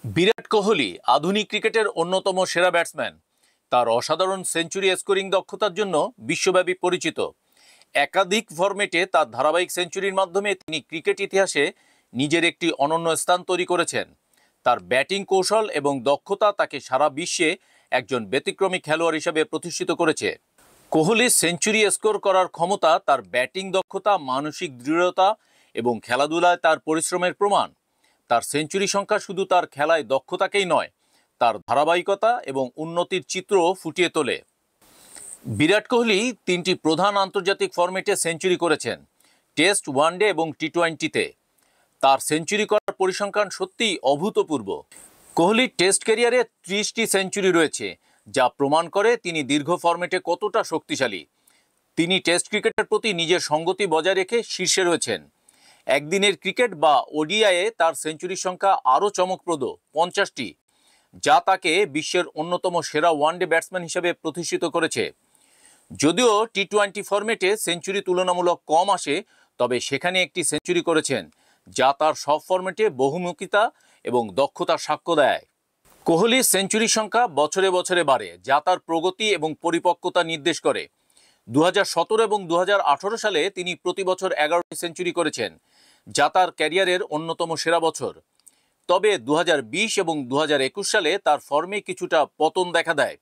বিরাট কোহলি আধুনিক ক্রিকেটের অন্যতম সেরা ব্যাটসম্যান। তার অসাধারণ সেঞ্চুরি স্কোরিং দক্ষতার জন্য বিশ্বব্যাপী পরিচিত। একাধিক ফরম্যাটে তার ধারাবাহিক সেঞ্চুরির মাধ্যমে তিনি ক্রিকেট ইতিহাসে নিজের একটি অনন্য স্থান তৈরি করেছেন। তার ব্যাটিং কৌশল এবং দক্ষতা তাকে সারা বিশ্বে একজন ব্যতিক্রমী খেলোয়াড় হিসেবে প্রতিষ্ঠিত করেছে। কোহলির সেঞ্চুরি স্কোর করার ক্ষমতা তার ব্যাটিং দক্ষতা, মানসিক দৃঢ়তা এবং খেলাধুলায় তার পরিশ্রমের প্রমাণ। তার সেঞ্চুরি সংখ্যা শুধু তার খেলায় দক্ষতাকেই নয়, তার ধারাবাহিকতা এবং উন্নতির চিত্রও ফুটিয়ে তোলে। বিরাট কোহলি তিনটি প্রধান আন্তর্জাতিক ফরম্যাটে সেঞ্চুরি করেছেন: টেস্ট, ওয়ানডে এবং টি-20-তে। তার সেঞ্চুরি করার পরিসংখ্যান সত্যিই অভূতপূর্ব। কোহলির টেস্ট ক্যারিয়ারে 30টি সেঞ্চুরি রয়েছে, যা প্রমাণ করে তিনি দীর্ঘ ফরম্যাটে কতটা শক্তিশালী। তিনি টেস্ট ক্রিকেটের প্রতি নিজের সঙ্গতি বজায় রেখে শীর্ষে রয়েছেন। একদিনের ক্রিকেট বা ওডিআইয়ে তার সেঞ্চুরির সংখ্যা আরও চমকপ্রদ, 50টি, যা তাকে বিশ্বের অন্যতম সেরা ওয়ানডে ব্যাটসম্যান হিসেবে প্রতিষ্ঠিত করেছে। যদিও টি-20 ফরম্যাটে সেঞ্চুরি তুলনামূলক কম আসে, তবে সেখানে একটি সেঞ্চুরি করেছেন, যা তার সব ফরম্যাটে বহুমুখিতা এবং দক্ষতার সাক্ষ্য দেয়। কোহলির সেঞ্চুরির সংখ্যা বছরে বছরে বাড়ে, যা তার প্রগতি এবং পরিপক্কতা নির্দেশ করে। 2017 এবং 2018 সালে তিনি প্রতি বছর 11টি সেঞ্চুরি করেছেন, যা তার ক্যারিয়ারের অন্যতম সেরা বছর। তবে 2020 এবং 2021 সালে তার ফর্মে কিছুটা পতন দেখা দেয়,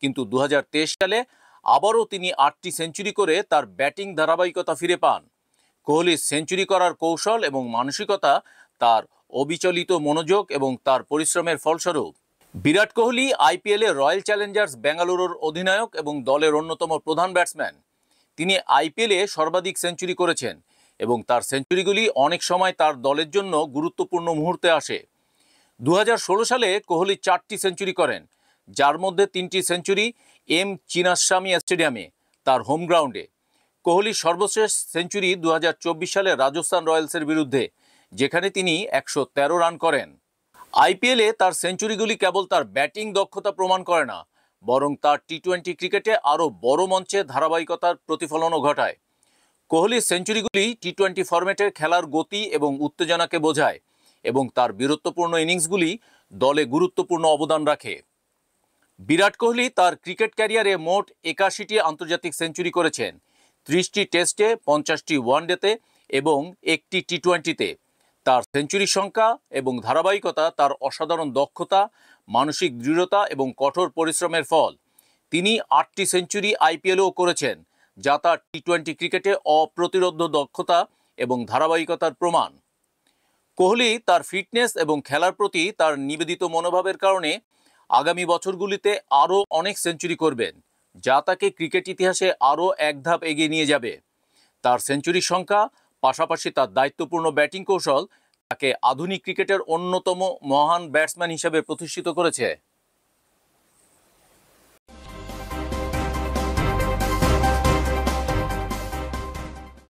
কিন্তু 2023 সালে আবারও তিনি 8টি সেঞ্চুরি করে তার ব্যাটিং ধারাবাহিকতা ফিরে পান। কোহলির সেঞ্চুরি করার কৌশল এবং মানসিকতা তার অবিচলিত মনোযোগ এবং তার পরিশ্রমের ফলস্বরূপ। বিরাট কোহলি আইপিএলে রয়্যাল চ্যালেঞ্জার্স বেঙ্গালুরুর অধিনায়ক এবং দলের অন্যতম প্রধান ব্যাটসম্যান। তিনি আইপিএলে সর্বাধিক সেঞ্চুরি করেছেন এবং তার সেঞ্চুরিগুলি অনেক সময় তার দলের জন্য গুরুত্বপূর্ণ মুহূর্তে আসে। 2016 সালে কোহলি 4টি সেঞ্চুরি করেন, যার মধ্যে 3টি সেঞ্চুরি এম চিন্নাস্বামী স্টেডিয়ামে, তার হোম গ্রাউন্ডে। কোহলির সর্বশেষ সেঞ্চুরি 2024 সালে রাজস্থান রয়্যালসের বিরুদ্ধে, যেখানে তিনি 113 রান করেন। আইপিএলে তার সেঞ্চুরিগুলি কেবল তার ব্যাটিং দক্ষতা প্রমাণ করে না, বরং তার টি-20 ক্রিকেটে আরও বড় মঞ্চে ধারাবাহিকতার প্রতিফলনও ঘটায়। কোহলির সেঞ্চুরিগুলি টি-20 ফরম্যাটের খেলার গতি এবং উত্তেজনাকে বোঝায় এবং তার বীরত্বপূর্ণ ইনিংসগুলি দলে গুরুত্বপূর্ণ অবদান রাখে। বিরাট কোহলি তার ক্রিকেট ক্যারিয়ারে মোট 81টি আন্তর্জাতিক সেঞ্চুরি করেছেন, 30টি টেস্টে, 50টি ওয়ানডেতে এবং 1টি টি-20-তে। তার সেঞ্চুরি সংখ্যা এবং ধারাবাহিকতা তার অসাধারণ দক্ষতা, মানসিক দৃঢ়তা এবং কঠোর পরিশ্রমের ফল। তিনি 8টি সেঞ্চুরি আইপিএলেও করেছেন, যা তার টি-20 ক্রিকেটে অপ্রতিরোধ্য দক্ষতা এবং ধারাবাহিকতার প্রমাণ। কোহলি তার ফিটনেস এবং খেলার প্রতি তার নিবেদিত মনোভাবের কারণে আগামী বছরগুলিতে আরও অনেক সেঞ্চুরি করবেন, যা তাকে ক্রিকেট ইতিহাসে আরও এক ধাপ এগিয়ে নিয়ে যাবে। তার সেঞ্চুরির সংখ্যা, পাশাপাশি তার দায়িত্বপূর্ণ ব্যাটিং কৌশল তাকে আধুনিক ক্রিকেটের অন্যতম মহান ব্যাটসম্যান হিসেবে প্রতিষ্ঠিত করেছে।